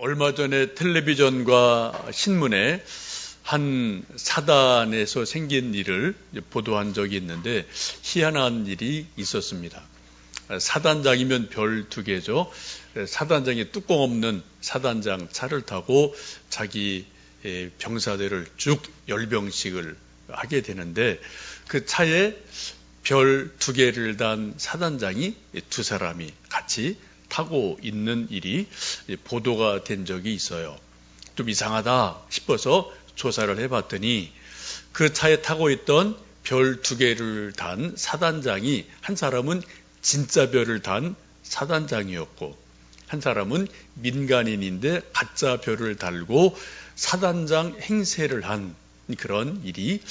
얼마 전에 텔레비전과 신문에 한 사단에서 생긴 일을 보도한 적이 있는데 희한한 일이 있었습니다. 사단장이면 별 2개죠. 사단장이 뚜껑 없는 사단장 차를 타고 자기 병사들을 쭉 열병식을 하게 되는데 그 차에 별 2개를 단 사단장이 2사람이 같이 타고 있는 일이 보도가 된 적이 있어요. 좀 이상하다 싶어서 조사를 해봤더니 그 차에 타고 있던 별 2개를 단 사단장이 한 사람은 진짜 별을 단 사단장이었고 한 사람은 민간인인데 가짜 별을 달고 사단장 행세를 한 그런 일이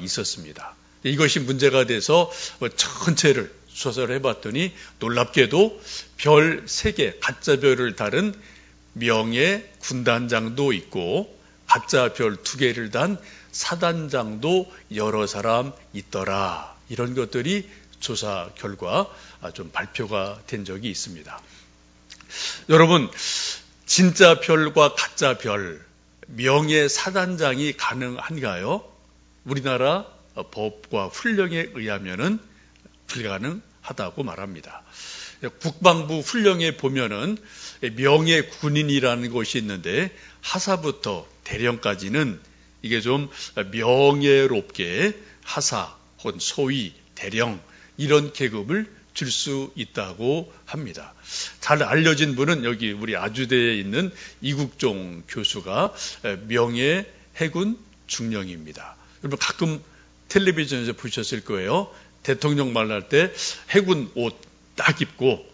있었습니다. 이것이 문제가 돼서 전체를 조사를 해봤더니 놀랍게도 별 3개, 가짜 별을 달은 명예 군단장도 있고 가짜 별 2개를 단 사단장도 여러 사람 있더라. 이런 것들이 조사 결과 좀 발표가 된 적이 있습니다. 여러분, 진짜 별과 가짜 별, 명예 사단장이 가능한가요? 우리나라 법과 훈령에 의하면은 불가능하다고 말합니다. 국방부 훈령에 보면은 명예 군인이라는 것이 있는데 하사부터 대령까지는 이게 좀 명예롭게 하사 혹은 소위 대령 이런 계급을 줄 수 있다고 합니다. 잘 알려진 분은 여기 우리 아주대에 있는 이국종 교수가 명예 해군 중령입니다. 여러분 가끔 텔레비전에서 보셨을 거예요. 대통령 만날 때 해군 옷 딱 입고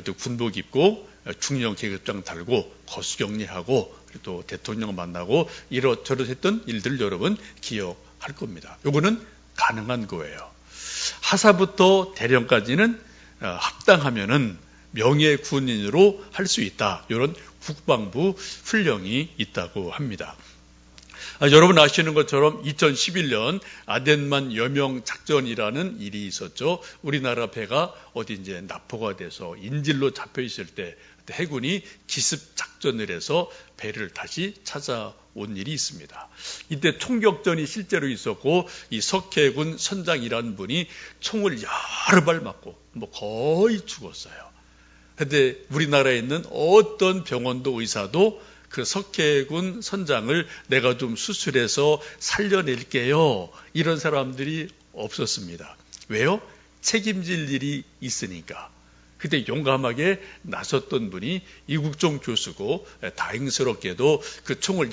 또 군복 입고 중령 계급장 달고 거수격리하고 또 대통령 만나고 이렇저렇 했던 일들을 여러분 기억할 겁니다. 이거는 가능한 거예요. 하사부터 대령까지는 합당하면은 명예 군인으로 할 수 있다. 이런 국방부 훈령이 있다고 합니다. 여러분 아시는 것처럼 2011년 아덴만 여명 작전이라는 일이 있었죠. 우리나라 배가 어디 이제 납포가 돼서 인질로 잡혀 있을 때 해군이 기습 작전을 해서 배를 다시 찾아온 일이 있습니다. 이때 총격전이 실제로 있었고 이 석해군 선장이라는 분이 총을 여러 발 맞고 거의 죽었어요. 그런데 우리나라에 있는 어떤 병원도 의사도 그 석해군 선장을 내가 좀 수술해서 살려낼게요. 이런 사람들이 없었습니다. 왜요? 책임질 일이 있으니까. 그때 용감하게 나섰던 분이 이국종 교수고 다행스럽게도 그 총을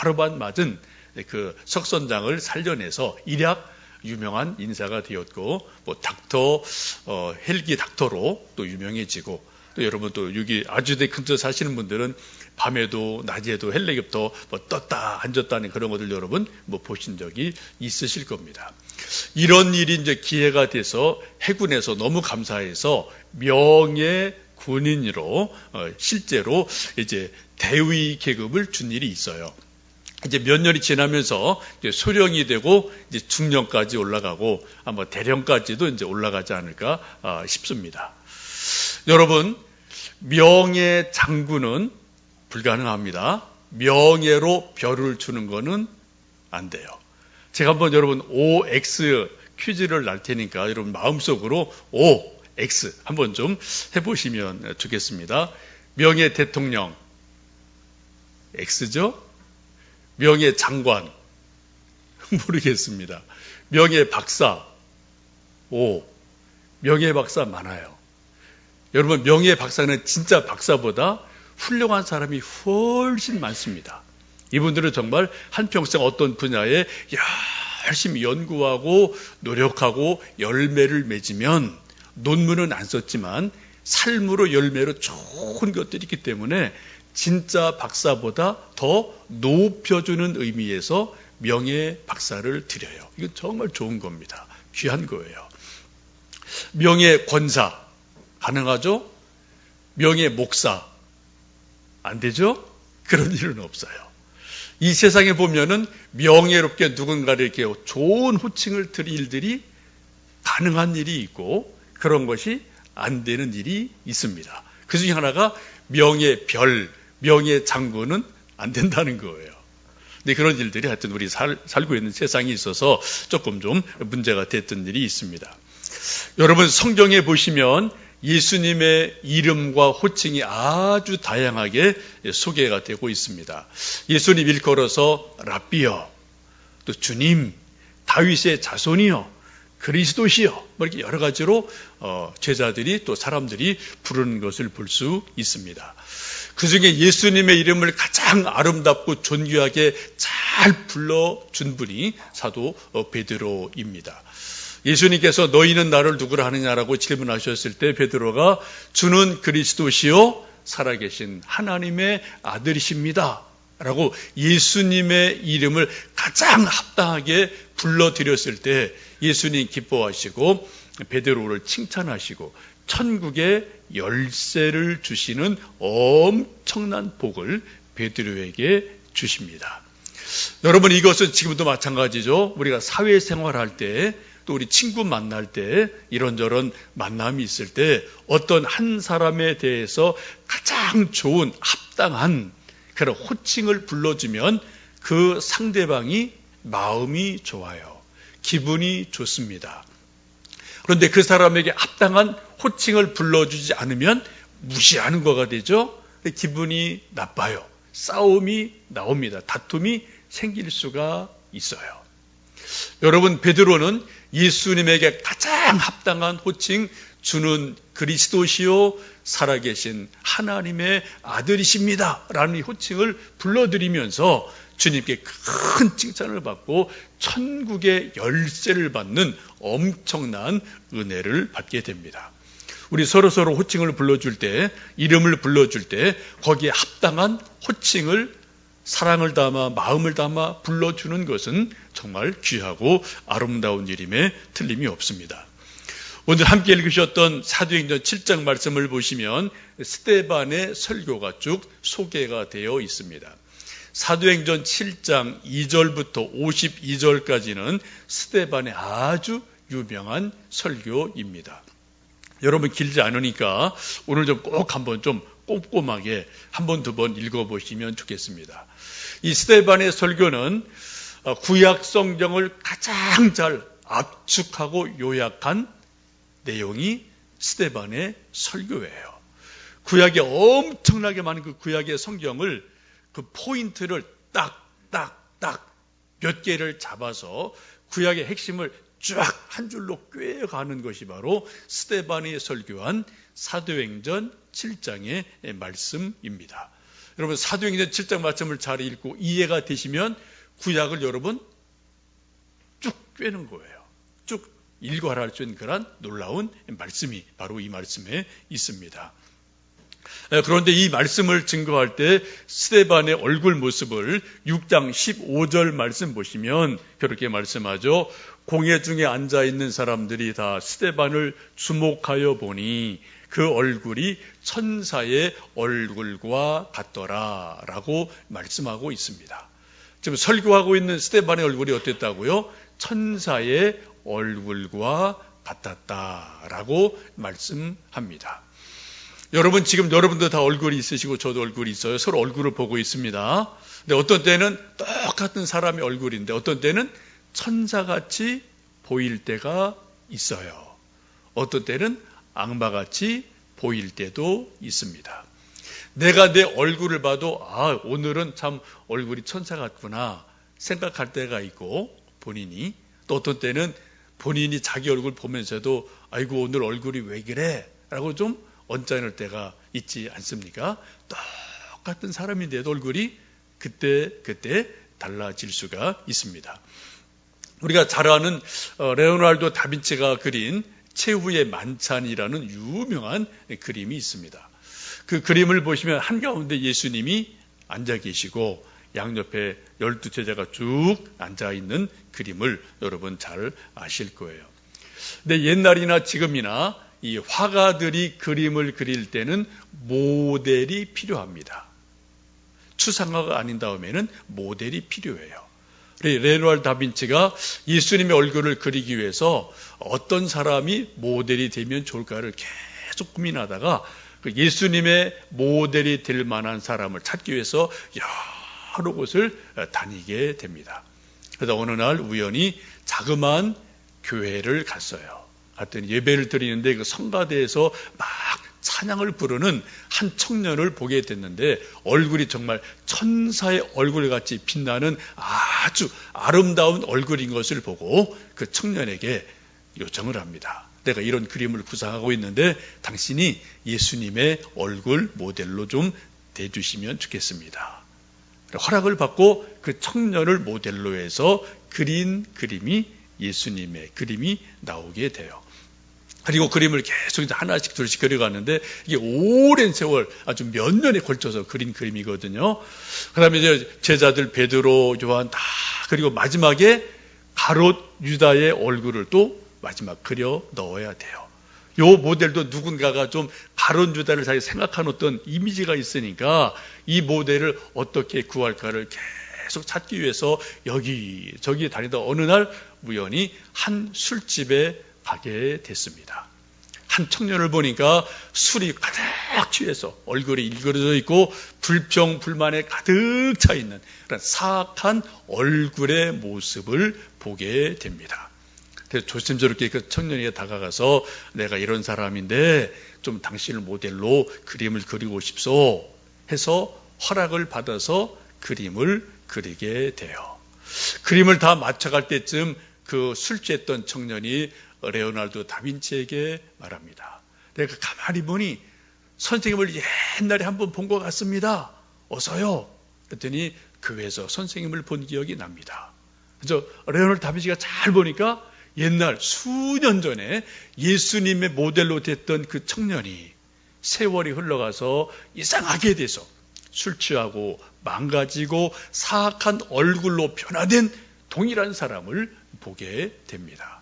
여러 번 맞은 그 석 선장을 살려내서 일약 유명한 인사가 되었고 닥터 헬기 닥터로 또 유명해지고 또 여러분 또 여기 아주대 근처 사시는 분들은 밤에도 낮에도 헬리콥터 떴다 앉았다는 그런 것들 여러분 보신 적이 있으실 겁니다. 이런 일이 이제 기회가 돼서 해군에서 너무 감사해서 명예 군인으로 실제로 이제 대위 계급을 준 일이 있어요. 이제 몇 년이 지나면서 이제 소령이 되고 이제 중령까지 올라가고 아마 대령까지도 이제 올라가지 않을까 싶습니다. 여러분, 명예 장군은 불가능합니다. 명예로 별을 주는 거는 안 돼요. 제가 한번 여러분 OX 퀴즈를 낼 테니까 여러분 마음속으로 OX 한번 좀 해보시면 좋겠습니다. 명예 대통령 X죠? 명예 장관 모르겠습니다. 명예 박사 O. 명예 박사 많아요. 여러분 명예 박사는 진짜 박사보다 훌륭한 사람이 훨씬 많습니다. 이분들은 정말 한평생 어떤 분야에 열심히 연구하고 노력하고 열매를 맺으면 논문은 안 썼지만 삶으로 열매로 좋은 것들이 있기 때문에 진짜 박사보다 더 높여주는 의미에서 명예 박사를 드려요. 이건 정말 좋은 겁니다. 귀한 거예요. 명예 권사 가능하죠? 명예 목사 안 되죠? 그런 일은 없어요. 이 세상에 보면은 명예롭게 누군가를 이렇게 좋은 호칭을 드릴 일들이 가능한 일이 있고 그런 것이 안 되는 일이 있습니다. 그 중에 하나가 명예별, 명예 장군은 안 된다는 거예요. 근데 그런 일들이 하여튼 우리 살고 있는 세상에 있어서 조금 좀 문제가 됐던 일이 있습니다. 여러분 성경에 보시면 예수님의 이름과 호칭이 아주 다양하게 소개가 되고 있습니다. 예수님 일컬어서 랍비여, 또 주님, 다윗의 자손이여, 그리스도시여, 이렇게 여러 가지로 제자들이 또 사람들이 부르는 것을 볼 수 있습니다. 그 중에 예수님의 이름을 가장 아름답고 존귀하게 잘 불러준 분이 사도 베드로입니다. 예수님께서 너희는 나를 누구라 하느냐라고 질문하셨을 때 베드로가 주는 그리스도시요 살아계신 하나님의 아들이십니다 라고 예수님의 이름을 가장 합당하게 불러드렸을 때 예수님 기뻐하시고 베드로를 칭찬하시고 천국의 열쇠를 주시는 엄청난 복을 베드로에게 주십니다. 여러분 이것은 지금도 마찬가지죠. 우리가 사회생활할 때 또 우리 친구 만날 때 이런저런 만남이 있을 때 어떤 한 사람에 대해서 가장 좋은 합당한 그런 호칭을 불러주면 그 상대방이 마음이 좋아요. 기분이 좋습니다. 그런데 그 사람에게 합당한 호칭을 불러주지 않으면 무시하는 거가 되죠. 기분이 나빠요. 싸움이 나옵니다. 다툼이 생길 수가 있어요. 여러분 베드로는 예수님에게 가장 합당한 호칭 주는 그리스도시요 살아계신 하나님의 아들이십니다 라는 이 호칭을 불러드리면서 주님께 큰 칭찬을 받고 천국의 열쇠를 받는 엄청난 은혜를 받게 됩니다. 우리 서로 호칭을 불러줄 때, 이름을 불러줄 때 거기에 합당한 호칭을 사랑을 담아 마음을 담아 불러주는 것은 정말 귀하고 아름다운 일임에 틀림이 없습니다. 오늘 함께 읽으셨던 사도행전 7장 말씀을 보시면 스데반의 설교가 쭉 소개가 되어 있습니다. 사도행전 7장 2절부터 52절까지는 스데반의 아주 유명한 설교입니다. 여러분 길지 않으니까 오늘 좀 꼭 한번 좀 꼼꼼하게 한 번, 두 번 읽어보시면 좋겠습니다. 이 스데반의 설교는 구약 성경을 가장 잘 압축하고 요약한 내용이 스데반의 설교예요. 구약에 엄청나게 많은 그 구약의 성경을 그 포인트를 딱 몇 개를 잡아서 구약의 핵심을 쫙 한 줄로 꿰어가는 것이 바로 스데반이 설교한 사도행전 7장의 말씀입니다. 여러분 사도행전 7장 말씀을 잘 읽고 이해가 되시면 구약을 여러분 쭉 꿰는 거예요. 쭉 일괄할 수 있는 그런 놀라운 말씀이 바로 이 말씀에 있습니다. 그런데 이 말씀을 증거할 때 스데반의 얼굴 모습을 6장 15절 말씀 보시면 그렇게 말씀하죠. 공회 중에 앉아있는 사람들이 다 스데반을 주목하여 보니 그 얼굴이 천사의 얼굴과 같더라 라고 말씀하고 있습니다. 지금 설교하고 있는 스데반의 얼굴이 어땠다고요? 천사의 얼굴과 같았다라고 말씀합니다. 여러분 지금 여러분도 다 얼굴이 있으시고 저도 얼굴이 있어요. 서로 얼굴을 보고 있습니다. 근데 어떤 때는 똑같은 사람의 얼굴인데 어떤 때는 천사같이 보일 때가 있어요. 어떤 때는 악마같이 보일 때도 있습니다. 내가 내 얼굴을 봐도 오늘은 참 얼굴이 천사 같구나 생각할 때가 있고 본인이 또 어떤 때는 본인이 자기 얼굴 보면서도 아이고 오늘 얼굴이 왜 그래? 라고 좀 언짢을 때가 있지 않습니까? 똑같은 사람인데도 얼굴이 그때 달라질 수가 있습니다. 우리가 잘 아는 레오나르도 다빈치가 그린 최후의 만찬이라는 유명한 그림이 있습니다. 그 그림을 보시면 한가운데 예수님이 앉아 계시고 양옆에 12제자가 쭉 앉아있는 그림을 여러분 잘 아실 거예요. 근데 옛날이나 지금이나 이 화가들이 그림을 그릴 때는 모델이 필요합니다. 추상화가 아닌 다음에는 모델이 필요해요. 레오나르도 다빈치가 예수님의 얼굴을 그리기 위해서 어떤 사람이 모델이 되면 좋을까를 계속 고민하다가 예수님의 모델이 될 만한 사람을 찾기 위해서 여러 곳을 다니게 됩니다. 그래서 어느 날 우연히 자그마한 교회를 갔어요. 갔더니 예배를 드리는데 그 성가대에서 막 찬양을 부르는 한 청년을 보게 됐는데 얼굴이 정말 천사의 얼굴같이 빛나는 아주 아름다운 얼굴인 것을 보고 그 청년에게 요청을 합니다. 내가 이런 그림을 구상하고 있는데 당신이 예수님의 얼굴 모델로 좀 대주시면 좋겠습니다. 허락을 받고 그 청년을 모델로 해서 그린 그림이 예수님의 그림이 나오게 돼요. 그리고 그림을 계속 하나씩 둘씩 그려갔는데 이게 오랜 세월 아주 몇 년에 걸쳐서 그린 그림이거든요. 그 다음에 이제 제자들 베드로, 요한 다 그리고 마지막에 가롯 유다의 얼굴을 또 마지막 그려 넣어야 돼요. 요 모델도 누군가가 좀 가롯 유다를 잘 생각하는 어떤 이미지가 있으니까 이 모델을 어떻게 구할까를 계속 찾기 위해서 여기저기 다니다 어느 날 우연히 한 술집에 가게 됐습니다. 한 청년을 보니까 술이 가득 취해서 얼굴이 일그러져 있고 불평불만에 가득 차 있는 그런 사악한 얼굴의 모습을 보게 됩니다. 그래서 조심스럽게 그 청년이 다가가서 내가 이런 사람인데 좀 당신을 모델로 그림을 그리고 싶소 해서 허락을 받아서 그림을 그리게 돼요. 그림을 다 맞춰갈 때쯤 그 술 취했던 청년이 레오나르도 다빈치에게 말합니다. 내가 가만히 보니 선생님을 옛날에 한번 본 것 같습니다. 어서요. 그랬더니 교회에서 선생님을 본 기억이 납니다. 그래서 레오나르도 다빈치가 잘 보니까 옛날 수년 전에 예수님의 모델로 됐던 그 청년이 세월이 흘러가서 이상하게 돼서 술 취하고 망가지고 사악한 얼굴로 변화된 동일한 사람을 보게 됩니다.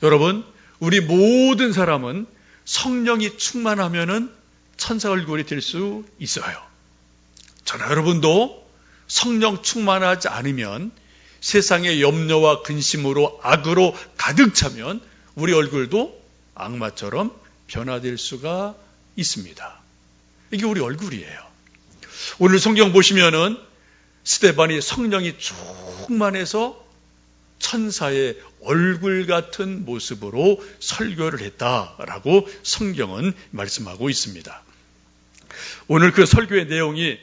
여러분, 우리 모든 사람은 성령이 충만하면은 천사 얼굴이 될 수 있어요. 저나 여러분도 성령 충만하지 않으면 세상의 염려와 근심으로 악으로 가득 차면 우리 얼굴도 악마처럼 변화될 수가 있습니다. 이게 우리 얼굴이에요. 오늘 성경 보시면은 스데반이 성령이 충만해서 천사의 얼굴 같은 모습으로 설교를 했다라고 성경은 말씀하고 있습니다. 오늘 그 설교의 내용이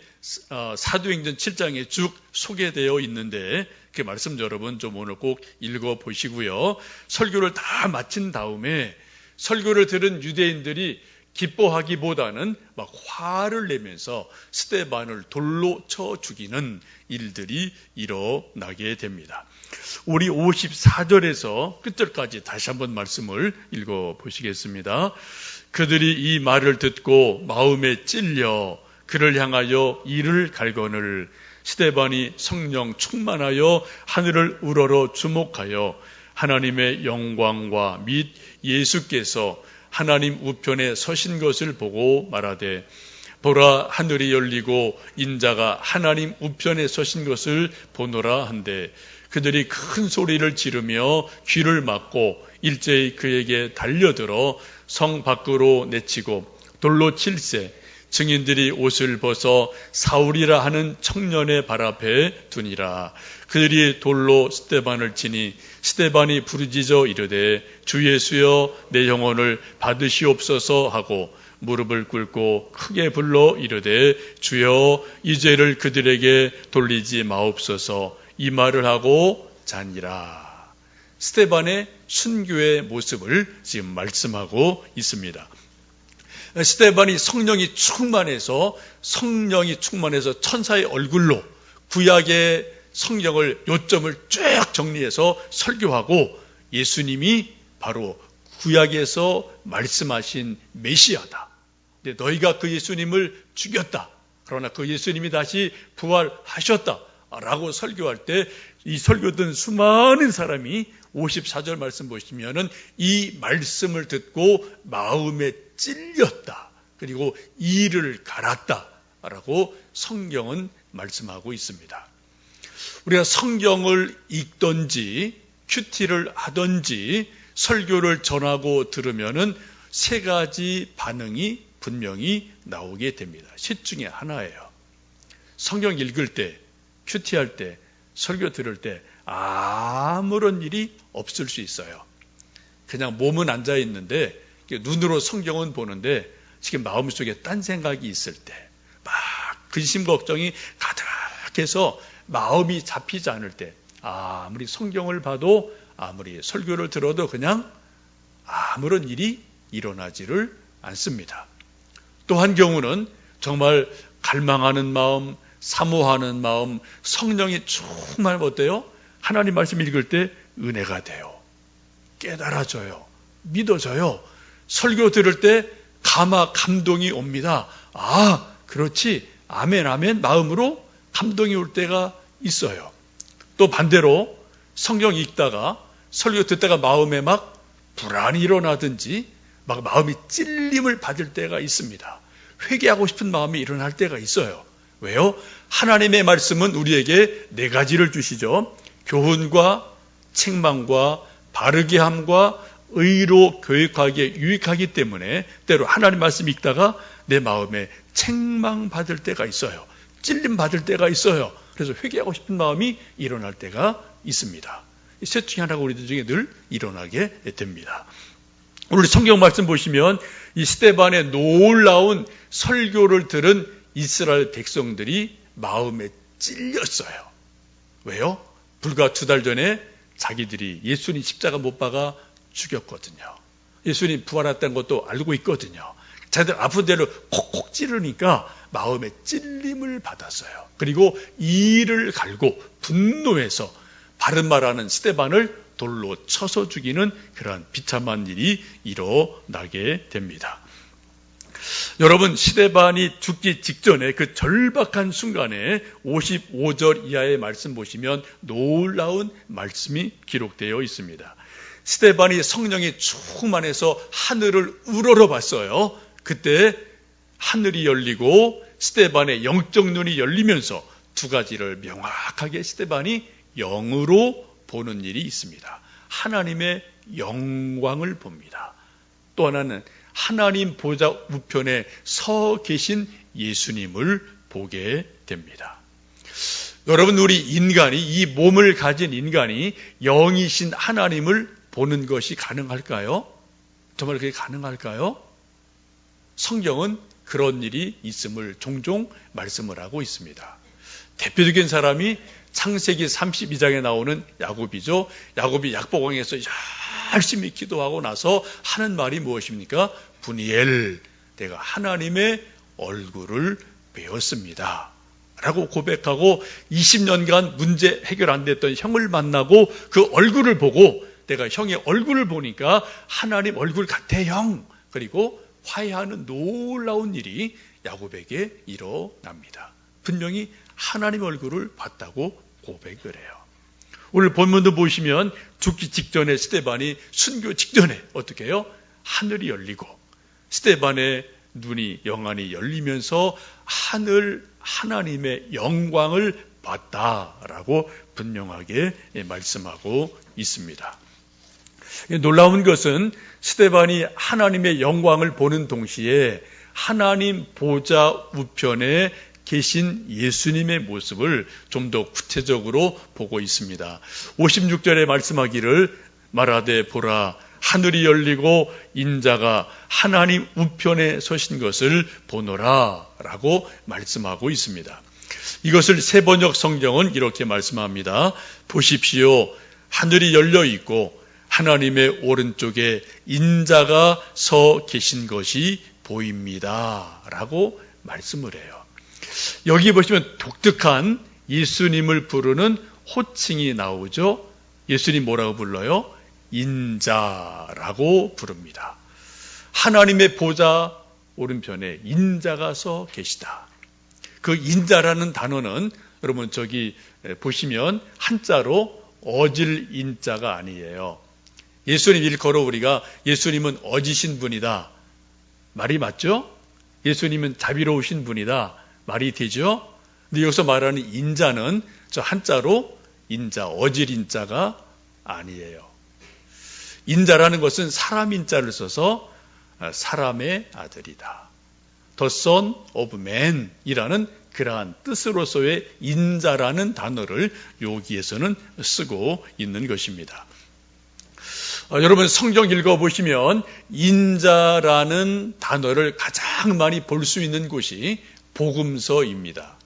사도행전 7장에 쭉 소개되어 있는데 그 말씀 여러분 좀 오늘 꼭 읽어보시고요. 설교를 다 마친 다음에 설교를 들은 유대인들이 기뻐하기보다는 막 화를 내면서 스데반을 돌로 쳐 죽이는 일들이 일어나게 됩니다. 우리 54절에서 끝절까지 다시 한번 말씀을 읽어보시겠습니다. 그들이 이 말을 듣고 마음에 찔려 그를 향하여 이를 갈거늘 스데반이 성령 충만하여 하늘을 우러러 주목하여 하나님의 영광과 및 예수께서 하나님 우편에 서신 것을 보고 말하되 보라 하늘이 열리고 인자가 하나님 우편에 서신 것을 보노라 한데 그들이 큰 소리를 지르며 귀를 막고 일제히 그에게 달려들어 성 밖으로 내치고 돌로 칠세 증인들이 옷을 벗어 사울이라 하는 청년의 발 앞에 두니라. 그들이 돌로 스데반을 치니 스데반이 부르짖어 이르되 주 예수여 내 영혼을 받으시옵소서 하고 무릎을 꿇고 크게 불러 이르되 주여 이 죄를 그들에게 돌리지 마옵소서 이 말을 하고 자니라. 스데반의 순교의 모습을 지금 말씀하고 있습니다. 스데반이 성령이 충만해서 천사의 얼굴로 구약의 성경을 요점을 쭉 정리해서 설교하고 예수님이 바로 구약에서 말씀하신 메시아다. 근데 너희가 그 예수님을 죽였다. 그러나 그 예수님이 다시 부활하셨다. 라고 설교할 때 이 설교 듣는 수많은 사람이 54절 말씀 보시면은 이 말씀을 듣고 마음에 찔렸다. 그리고 이를 갈았다. 라고 성경은 말씀하고 있습니다. 우리가 성경을 읽든지 큐티를 하든지 설교를 전하고 들으면은 세 가지 반응이 분명히 나오게 됩니다. 셋 중에 하나예요. 성경 읽을 때, 큐티할 때, 설교 들을 때 아무런 일이 없을 수 있어요. 그냥 몸은 앉아 있는데 눈으로 성경은 보는데 지금 마음속에 딴 생각이 있을 때, 막 근심 걱정이 가득해서 마음이 잡히지 않을 때, 아무리 성경을 봐도 아무리 설교를 들어도 그냥 아무런 일이 일어나지를 않습니다. 또 한 경우는 정말 갈망하는 마음, 사모하는 마음, 성령이 정말 어때요? 하나님 말씀 읽을 때 은혜가 돼요. 깨달아져요. 믿어져요. 설교 들을 때 감동이 옵니다. 아, 그렇지. 아멘, 아멘. 마음으로 감동이 올 때가 있어요. 또 반대로 성경 읽다가 설교 듣다가 마음에 막 불안이 일어나든지 막 마음이 찔림을 받을 때가 있습니다. 회개하고 싶은 마음이 일어날 때가 있어요. 왜요? 하나님의 말씀은 우리에게 네 가지를 주시죠. 교훈과 책망과 바르게 함과 의로 교육하기에 유익하기 때문에 때로 하나님 말씀 읽다가 내 마음에 책망 받을 때가 있어요. 찔림 받을 때가 있어요. 그래서 회개하고 싶은 마음이 일어날 때가 있습니다. 이 셋 중에 하나가 우리들 중에 늘 일어나게 됩니다. 오늘 성경 말씀 보시면 이 스데반의 놀라운 설교를 들은 이스라엘 백성들이 마음에 찔렸어요. 왜요? 불과 2달 전에 자기들이 예수님 십자가 못 박아 죽였거든요. 예수님 부활했다는 것도 알고 있거든요. 자기들 아픈 데를 콕콕 찌르니까 마음에 찔림을 받았어요. 그리고 이를 갈고 분노해서 바른 말하는 스데반을 돌로 쳐서 죽이는 그러한 비참한 일이 일어나게 됩니다. 여러분, 스데반이 죽기 직전에 그 절박한 순간에 55절 이하의 말씀 보시면 놀라운 말씀이 기록되어 있습니다. 스데반이 성령이 충만해서 하늘을 우러러 봤어요. 그때 하늘이 열리고 스데반의 영적 눈이 열리면서 두 가지를 명확하게 스데반이 영으로 보는 일이 있습니다. 하나님의 영광을 봅니다. 또 하나는 하나님 보좌 우편에 서 계신 예수님을 보게 됩니다. 여러분, 우리 인간이, 이 몸을 가진 인간이 영이신 하나님을 보는 것이 가능할까요? 정말 그게 가능할까요? 성경은 그런 일이 있음을 종종 말씀을 하고 있습니다. 대표적인 사람이 창세기 32장에 나오는 야곱이죠. 야곱이 약보강에서 열심히 기도하고 나서 하는 말이 무엇입니까? 분이엘, 내가 하나님의 얼굴을 배웠습니다 라고 고백하고 20년간 문제 해결 안 됐던 형을 만나고 그 얼굴을 보고 내가 형의 얼굴을 보니까 하나님 얼굴 같아 형. 그리고 화해하는 놀라운 일이 야곱에게 일어납니다. 분명히 하나님 얼굴을 봤다고 고백을 해요. 오늘 본문도 보시면 죽기 직전에 스데반이 순교 직전에 어떻게 해요? 하늘이 열리고 스데반의 눈이 영안이 열리면서 하나님의 영광을 봤다라고 분명하게 말씀하고 있습니다. 놀라운 것은 스데반이 하나님의 영광을 보는 동시에 하나님 보좌 우편에 계신 예수님의 모습을 좀 더 구체적으로 보고 있습니다. 56절에 말씀하기를 말하되 보라 하늘이 열리고 인자가 하나님 우편에 서신 것을 보노라 라고 말씀하고 있습니다. 이것을 세번역 성경은 이렇게 말씀합니다. 보십시오. 하늘이 열려 있고 하나님의 오른쪽에 인자가 서 계신 것이 보입니다 라고 말씀을 해요. 여기 보시면 독특한 예수님을 부르는 호칭이 나오죠. 예수님 뭐라고 불러요? 인자라고 부릅니다. 하나님의 보좌 오른편에 인자가 서 계시다. 그 인자라는 단어는 여러분 저기 보시면 한자로 어질 인자가 아니에요. 예수님 일컬어 우리가 예수님은 어지신 분이다. 말이 맞죠? 예수님은 자비로우신 분이다. 말이 되죠? 근데 여기서 말하는 인자는 저 한자로 인자, 어질 인자가 아니에요. 인자라는 것은 사람 인자를 써서 사람의 아들이다. the Son of Man이라는 그러한 뜻으로서의 인자라는 단어를 여기에서는 쓰고 있는 것입니다. 여러분 성경 읽어보시면 인자라는 단어를 가장 많이 볼 수 있는 곳이 복음서입니다.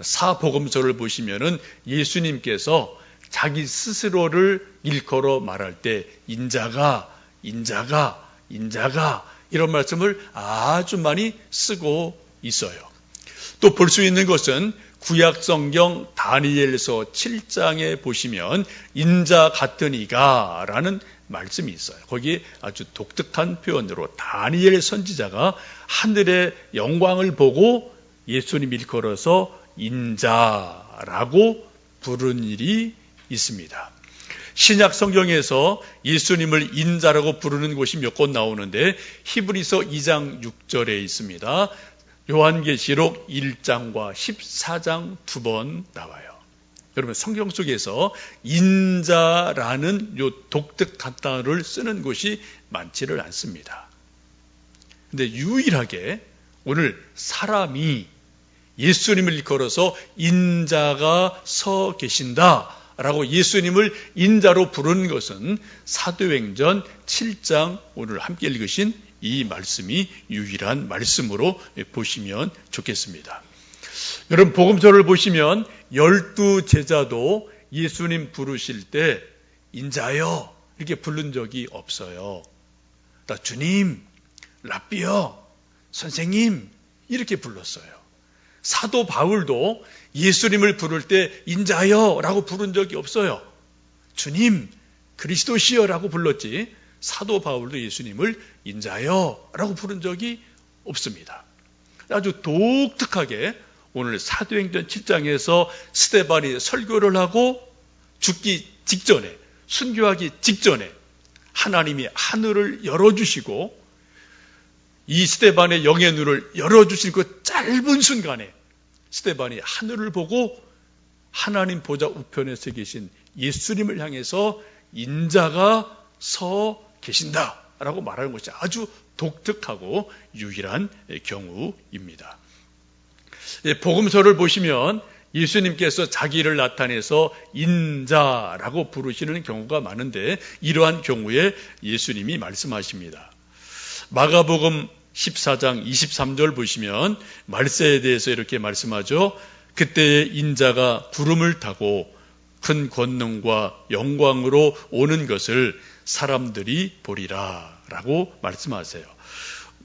사복음서를 보시면은 예수님께서 자기 스스로를 일컬어 말할 때 인자가 이런 말씀을 아주 많이 쓰고 있어요. 또 볼 수 있는 것은 구약성경 다니엘서 7장에 보시면 인자 같은 이가 라는 말씀이 있어요. 거기에 아주 독특한 표현으로 다니엘 선지자가 하늘의 영광을 보고 예수님 일컬어서 인자라고 부른 일이 있습니다. 신약 성경에서 예수님을 인자라고 부르는 곳이 몇 곳 나오는데 히브리서 2장 6절에 있습니다. 요한계시록 1장과 14장 2번 나와요. 여러분 성경 속에서 인자라는 요 독특한 단어를 쓰는 곳이 많지를 않습니다. 근데 유일하게 오늘 사람이 예수님을 일컬어서 인자가 서 계신다라고 예수님을 인자로 부르는 것은 사도행전 7장 오늘 함께 읽으신 이 말씀이 유일한 말씀으로 보시면 좋겠습니다. 여러분 복음서를 보시면 12제자도 예수님 부르실 때 인자여 이렇게 부른 적이 없어요. 나 주님, 랍비여, 선생님 이렇게 불렀어요. 사도 바울도 예수님을 부를 때 인자여 라고 부른 적이 없어요. 주님, 그리스도시여 라고 불렀지 사도 바울도 예수님을 인자여 라고 부른 적이 없습니다. 아주 독특하게 오늘 사도행전 7장에서 스데반이 설교를 하고 죽기 직전에 순교하기 직전에 하나님이 하늘을 열어주시고 이 스데반의 영의 눈을 열어주신 그 짧은 순간에 스데반이 하늘을 보고 하나님 보좌 우편에 서 계신 예수님을 향해서 인자가 서 계신다라고 말하는 것이 아주 독특하고 유일한 경우입니다. 복음서를 보시면 예수님께서 자기를 나타내서 인자라고 부르시는 경우가 많은데 이러한 경우에 예수님이 말씀하십니다. 마가복음 14장 23절 보시면 말세에 대해서 이렇게 말씀하죠. 그때에 인자가 구름을 타고 큰 권능과 영광으로 오는 것을 사람들이 보리라 라고 말씀하세요.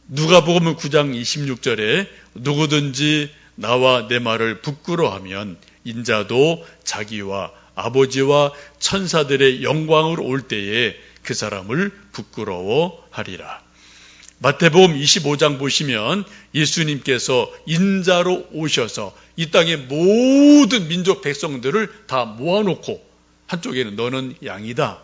누가복음 9장 26절에 누구든지 나와 내 말을 부끄러워하면 인자도 자기와 아버지와 천사들의 영광으로 올 때에 그 사람을 부끄러워하리라. 마태복음 25장 보시면 예수님께서 인자로 오셔서 이 땅의 모든 민족 백성들을 다 모아놓고 한쪽에는 너는 양이다,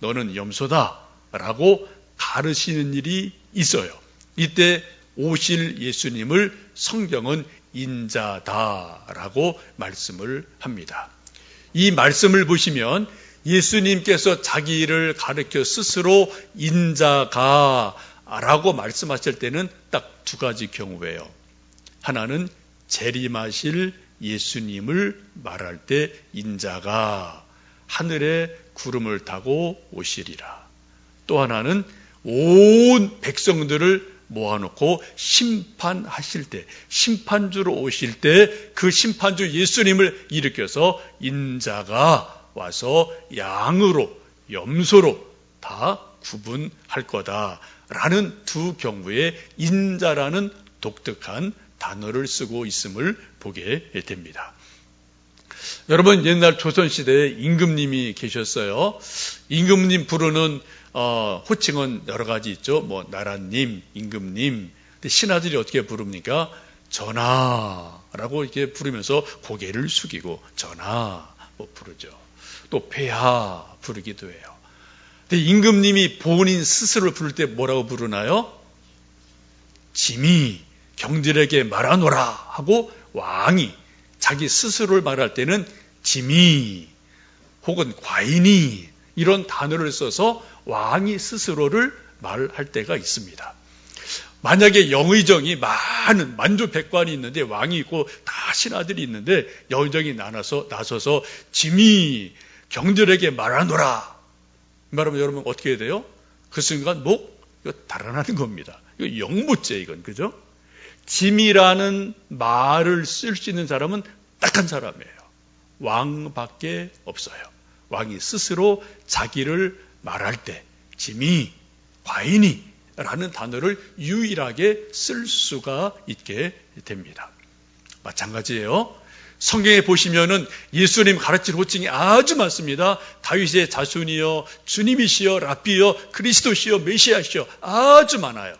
너는 염소다 라고 가르치는 일이 있어요. 이때 오실 예수님을 성경은 인자다라고 말씀을 합니다. 이 말씀을 보시면 예수님께서 자기를 가르쳐 스스로 인자가라고 말씀하실 때는 딱 두 가지 경우예요. 하나는 재림하실 예수님을 말할 때 인자가 하늘에 구름을 타고 오시리라. 또 하나는 온 백성들을 모아놓고 심판하실 때, 심판주로 오실 때 그 심판주 예수님을 일으켜서 인자가 와서 양으로, 염소로 다 구분할 거다라는 두 경우에 인자라는 독특한 단어를 쓰고 있음을 보게 됩니다. 여러분 옛날 조선시대에 임금님이 계셨어요. 임금님 부르는 호칭은 여러 가지 있죠. 뭐 나라님, 임금님. 근데 신하들이 어떻게 부릅니까? 전하라고 이렇게 부르면서 고개를 숙이고 전하 뭐 부르죠. 또 폐하 부르기도 해요. 근데 임금님이 본인 스스로를 부를 때 뭐라고 부르나요? 짐이 경들에게 말하노라 하고 왕이 자기 스스로를 말할 때는 짐이 혹은 과인이 이런 단어를 써서 왕이 스스로를 말할 때가 있습니다. 만약에 영의정이 많은 만조백관이 있는데 왕이 있고 다 신하들이 있는데 영의정이 나서서 짐이 경들에게 말하노라 말하면 여러분 어떻게 해야 돼요? 그 순간 이거 달아나는 겁니다. 이거 영무죄 이건 그죠? 짐이라는 말을 쓸 수 있는 사람은 딱 한 사람이에요. 왕밖에 없어요. 왕이 스스로 자기를 말할 때 짐이 과인이 라는 단어를 유일하게 쓸 수가 있게 됩니다. 마찬가지예요. 성경에 보시면은 예수님 가르친 호칭이 아주 많습니다. 다윗의 자손이여, 주님이시여, 랍비여, 그리스도시여, 메시아시여 아주 많아요.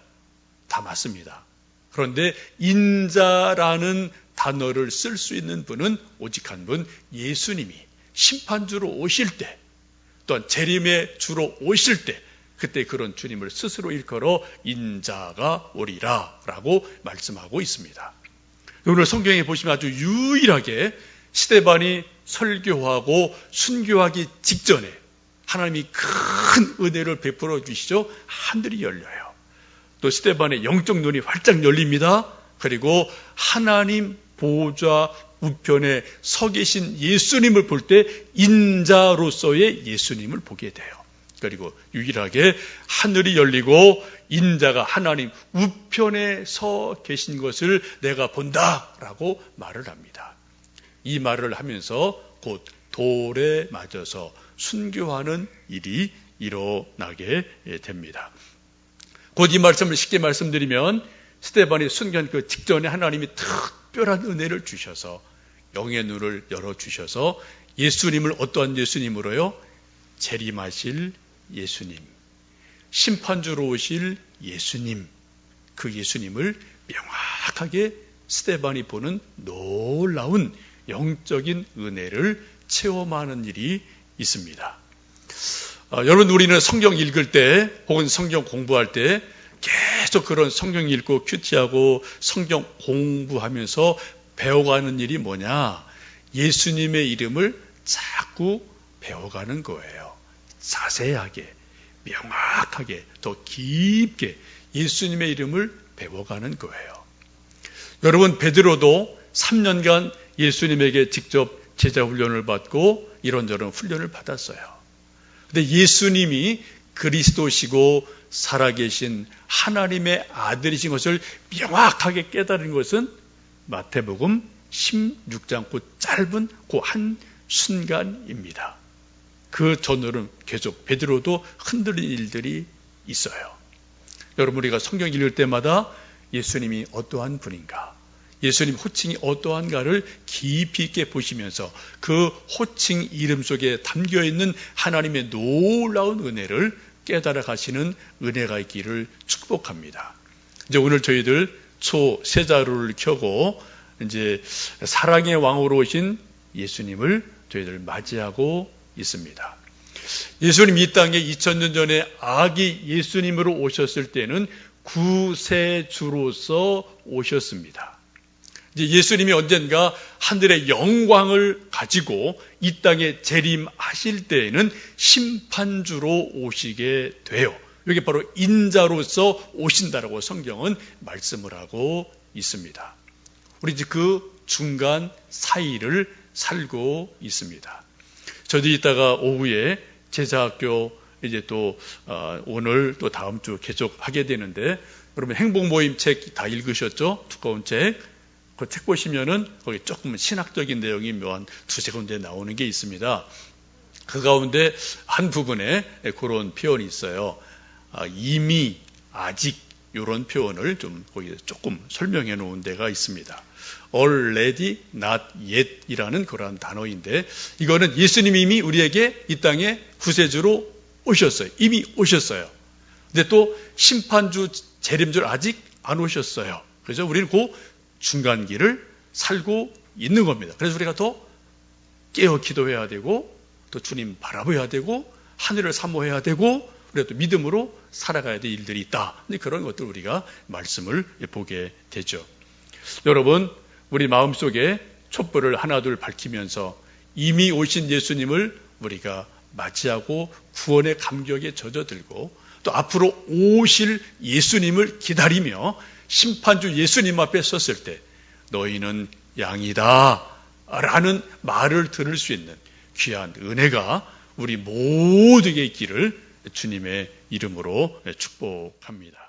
다 맞습니다. 그런데 인자라는 단어를 쓸 수 있는 분은 오직 한 분, 예수님이 심판주로 오실 때, 또한 재림의 주로 오실 때 그때 그런 주님을 스스로 일컬어 인자가 오리라 라고 말씀하고 있습니다. 오늘 성경에 보시면 아주 유일하게 스데반이 설교하고 순교하기 직전에 하나님이 큰 은혜를 베풀어 주시죠. 하늘이 열려요. 또 스데반의 영적 눈이 활짝 열립니다. 그리고 하나님 보좌 우편에 서 계신 예수님을 볼 때 인자로서의 예수님을 보게 돼요. 그리고 유일하게 하늘이 열리고 인자가 하나님 우편에 서 계신 것을 내가 본다라고 말을 합니다. 이 말을 하면서 곧 돌에 맞아서 순교하는 일이 일어나게 됩니다. 곧 이 말씀을 쉽게 말씀드리면 스데반이 순교한 그 직전에 하나님이 특별한 은혜를 주셔서 영의 눈을 열어주셔서 예수님을 어떠한 예수님으로요? 재림하실 예수님, 심판주로 오실 예수님, 그 예수님을 명확하게 스데반이 보는 놀라운 영적인 은혜를 체험하는 일이 있습니다. 여러분 우리는 성경 읽을 때 혹은 성경 공부할 때 계속 그런 성경 읽고 큐티하고 성경 공부하면서 배워가는 일이 뭐냐? 예수님의 이름을 자꾸 배워가는 거예요. 자세하게, 명확하게, 더 깊게 예수님의 이름을 배워가는 거예요. 여러분 베드로도 3년간 예수님에게 직접 제자 훈련을 받고 이런저런 훈련을 받았어요. 근데 예수님이 그리스도시고 살아계신 하나님의 아들이신 것을 명확하게 깨달은 것은 마태복음 16장 그 짧은 그 한 순간입니다. 그 전후로는 계속 베드로도 흔들린 일들이 있어요. 여러분 우리가 성경 읽을 때마다 예수님이 어떠한 분인가, 예수님 호칭이 어떠한가를 깊이 있게 보시면서 그 호칭 이름 속에 담겨있는 하나님의 놀라운 은혜를 깨달아 가시는 은혜가 있기를 축복합니다. 이제 오늘 저희들 초세자루를 켜고 이제 사랑의 왕으로 오신 예수님을 저희들 맞이하고 있습니다. 예수님 이 땅에 2000년 전에 아기 예수님으로 오셨을 때는 구세주로서 오셨습니다. 이제 예수님이 언젠가 하늘의 영광을 가지고 이 땅에 재림하실 때에는 심판주로 오시게 돼요. 이게 바로 인자로서 오신다라고 성경은 말씀을 하고 있습니다. 우리 이제 그 중간 사이를 살고 있습니다. 저도 이따가 오후에 제자학교 이제 또 오늘 또 다음 주 계속 하게 되는데, 여러분 행복 모임 책 다 읽으셨죠? 두꺼운 책. 그 책 보시면은 거기 조금 신학적인 내용이 묘한 두세 군데 나오는 게 있습니다. 그 가운데 한 부분에 그런 표현이 있어요. 이미, 아직 이런 표현을 좀 거기에 조금 설명해 놓은 데가 있습니다. already, not yet 이라는 그러한 단어인데, 이거는 예수님이 이미 우리에게 이 땅에 구세주로 오셨어요. 이미 오셨어요. 근데 또 심판주, 재림주 아직 안 오셨어요. 그래서 우리는 그 중간길을 살고 있는 겁니다. 그래서 우리가 더 깨어 기도해야 되고, 또 주님 바라봐야 되고, 하늘을 사모해야 되고, 우리가 또 믿음으로 살아가야 될 일들이 있다. 그런 것들 우리가 말씀을 보게 되죠. 여러분, 우리 마음속에 촛불을 하나둘 밝히면서 이미 오신 예수님을 우리가 맞이하고 구원의 감격에 젖어들고 또 앞으로 오실 예수님을 기다리며 심판주 예수님 앞에 섰을 때 너희는 양이다 라는 말을 들을 수 있는 귀한 은혜가 우리 모두에게 있기를 주님의 이름으로 축복합니다.